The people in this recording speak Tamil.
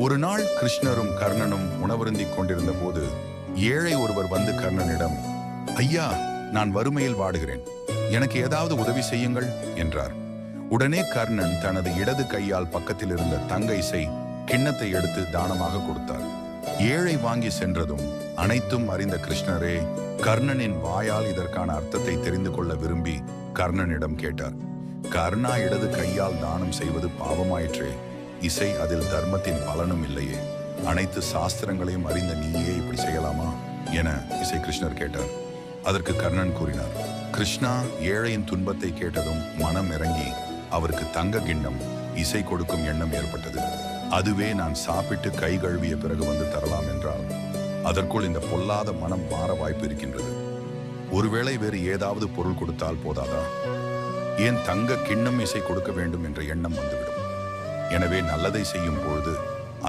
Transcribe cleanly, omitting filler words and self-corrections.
ஒரு நாள் கிருஷ்ணரும் கர்ணனும் உணவருந்திக் கொண்டிருந்த போது ஏழை ஒருவர் வந்து கர்ணனிடம், ஐயா, நான் வறுமையில் வாடுகிறேன், எனக்கு ஏதாவது உதவி செய்யுங்கள் என்றார். உடனே கர்ணன் தனது இடது கையால் பக்கத்தில் இருந்த தங்க இசை கிண்ணத்தை எடுத்து தானமாக கொடுத்தார். ஏழை வாங்கி சென்றதும் அனைத்தும் அறிந்த கிருஷ்ணரே கர்ணனின் வாயால் இதற்கான அர்த்தத்தை தெரிந்து கொள்ள விரும்பி கர்ணனிடம் கேட்டார். கர்ணா, இடது கையால் தானம் செய்வது பாவமாயிற்றே, இசை அதில் தர்மத்தின் பலனும் இல்லையே, அனைத்து சாஸ்திரங்களையும் அறிந்த நீயே இப்படி செய்யலாமா என இசை கிருஷ்ணர் கேட்டார். அதற்கு கர்ணன் கூறினார், கிருஷ்ணா, ஏழையின் துன்பத்தை கேட்டதும் மனம் இறங்கி அவருக்கு தங்க கிண்ணம் இசை கொடுக்கும் எண்ணம் ஏற்பட்டது. அதுவே நான் சாப்பிட்டு கை கழுவிய பிறகு வந்து தரலாம் என்றால் அதற்குள் இந்த பொல்லாத மனம் மாற வாய்ப்பு இருக்கின்றது. ஒருவேளை வேறு ஏதாவது பொருள் கொடுத்தால் போதாதா? ஏன் தங்க கிண்ணம் இசை கொடுக்க வேண்டும் என்ற எண்ணம் வந்துவிடும். எனவே நல்லதை செய்யும் பொழுது